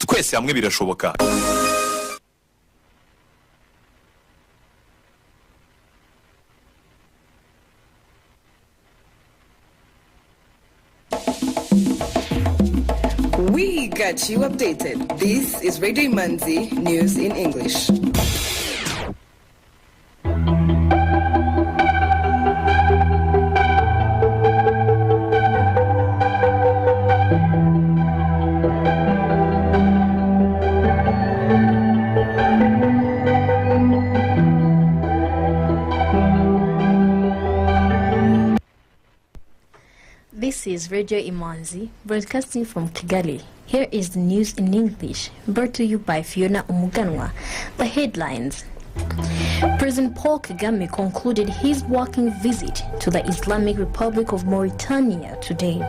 twese hamwe birashoboka. We got you updated. This is Radio Imanzi News in English. This is Radio Imanzi, broadcasting from Kigali. Here is the news in English, brought to you by Fiona Umuganwa. The headlines. President Paul Kagame concluded his working visit to the Islamic Republic of Mauritania today.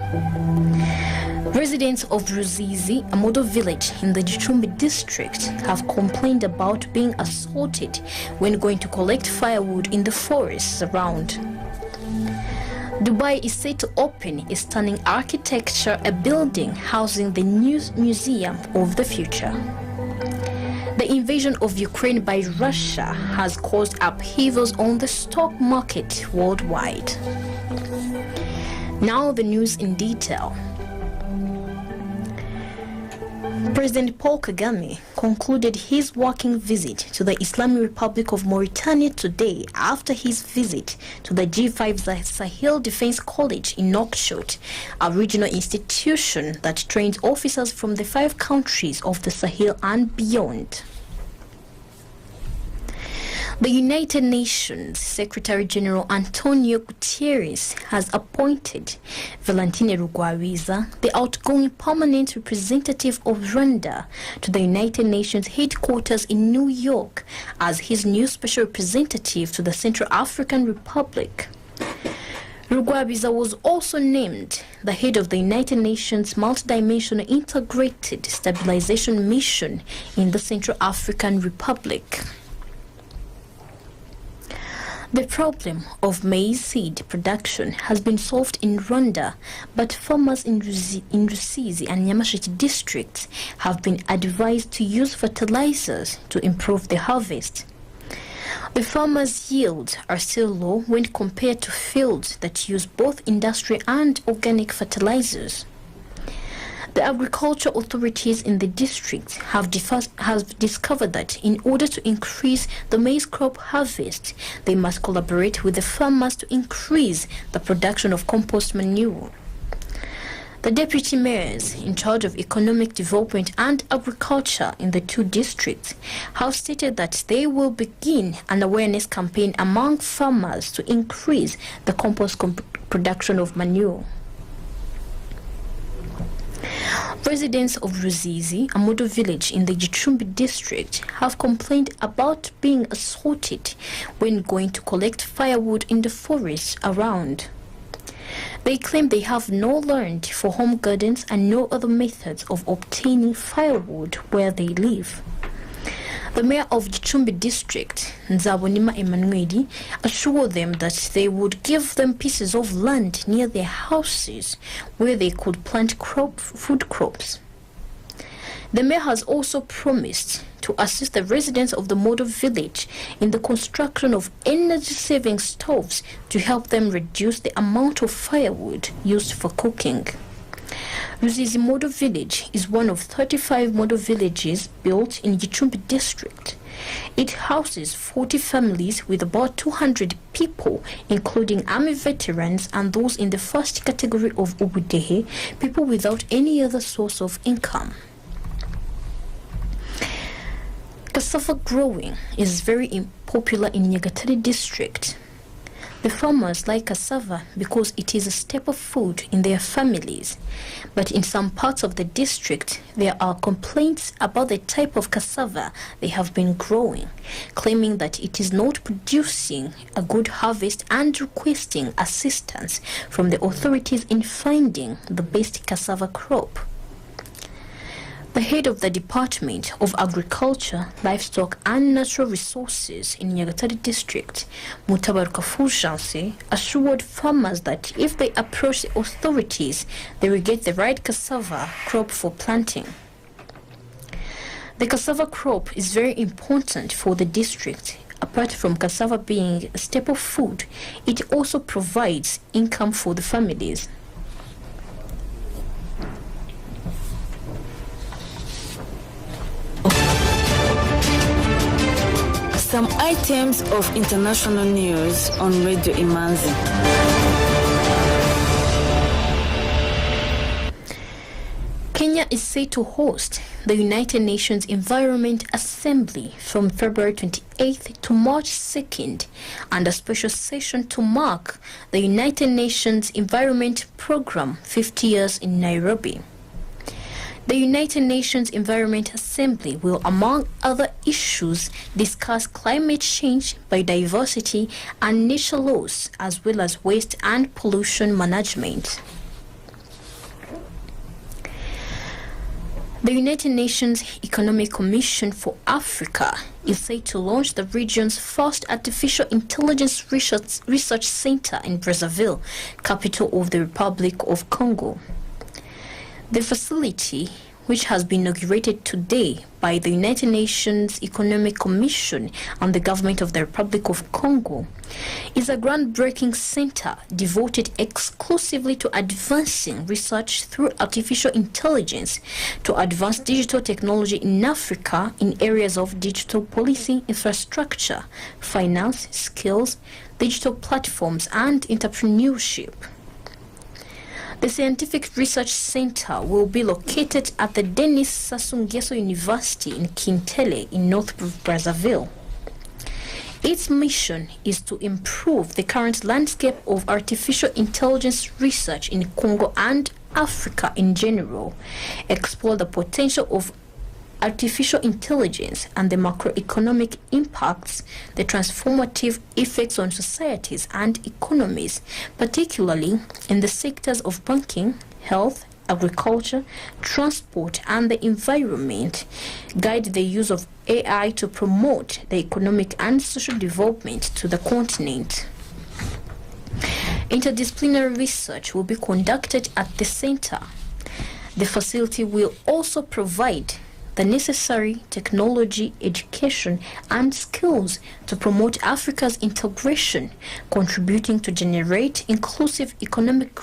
Residents of Uzimodo Village in the Gicumbi district have complained about being assaulted when going to collect firewood in the forests around. Dubai is set to open a stunning architecture, a building housing the new Museum of the Future. The invasion of Ukraine by Russia has caused upheavals on the stock market worldwide. Now the news in detail. President Paul Kagame concluded his working visit to the Islamic Republic of Mauritania today after his visit to the G5 Sahel Defense College in Nouakchott, a regional institution that trains officers from the 5 countries of the Sahel and beyond. The United Nations Secretary General Antonio Guterres has appointed Valentine Rugwabiza, the outgoing permanent representative of Rwanda, to the United Nations headquarters in New York as his new special representative to the Central African Republic. Rugwabiza was also named the head of the United Nations Multidimensional Integrated Stabilization Mission in the Central African Republic. The problem of maize seed production has been solved in Rwanda, but farmers in Rusizi and Nyamasheke districts have been advised to use fertilizers to improve the harvest. The farmers' yields are still low when compared to fields that use both industrial and organic fertilizers. The agriculture authorities in the district have discovered that in order to increase the maize crop harvest, they must collaborate with the farmers to increase the production of compost manure. The deputy mayors in charge of economic development and agriculture in the 2 districts have stated that they will begin an awareness campaign among farmers to increase the compost production of manure. Residents of Uzimodo Village in the Gicumbi district have complained about being assaulted when going to collect firewood in the forests around. They claim they have no land for home gardens and no other methods of obtaining firewood where they live. The mayor of Gicumbi district, Nzabonima Emmanuel, assured them that they would give them pieces of land near their houses where they could plant food crops. The mayor has also promised to assist the residents of the Modo village in the construction of energy-saving stoves to help them reduce the amount of firewood used for cooking. Uzimodo Village is one of 35 model villages built in Gicumbi district. It houses 40 families with about 200 people, including army veterans and those in the first category of Ubudehe, people without any other source of income. Cassava growing is very popular in Nyagatare district. The farmers like cassava because it is a staple food in their families. But in some parts of the district, there are complaints about the type of cassava they have been growing, claiming that it is not producing a good harvest and requesting assistance from the authorities in finding the best cassava crop. The head of the Department of Agriculture, Livestock and Natural Resources in Nyagatare District, Mutabaruka Fulgence, assured farmers that if they approach the authorities, they will get the right cassava crop for planting. The cassava crop is very important for the district. Apart from cassava being a staple food, it also provides income for the families. Some items of international news on Radio Imanzi. Kenya is set to host the United Nations Environment Assembly from February 28th to March 2nd, and a special session to mark the United Nations Environment Programme 50 years in Nairobi. The United Nations Environment Assembly will, among other issues, discuss climate change, biodiversity, and nature laws, as well as waste and pollution management. The United Nations Economic Commission for Africa is set to launch the region's first artificial intelligence research center in Brazzaville, capital of the Republic of Congo. The facility, which has been inaugurated today by the United Nations Economic Commission and the government of the Republic of Congo, is a groundbreaking center devoted exclusively to advancing research through artificial intelligence to advance digital technology in Africa in areas of digital policy, infrastructure, finance, skills, digital platforms, and entrepreneurship. The Scientific Research Center will be located at the Denis Sassou Nguesso University in Kintele in North Brazzaville. Its mission is to improve the current landscape of artificial intelligence research in Congo and Africa in general, explore the potential of artificial intelligence and the macroeconomic impacts, the transformative effects on societies and economies, particularly in the sectors of banking, health, agriculture, transport, and the environment, guide the use of AI to promote the economic and social development to the continent. Interdisciplinary research will be conducted at the center. The facility will also provide the necessary technology, education, and skills to promote Africa's integration, contributing to generate inclusive economic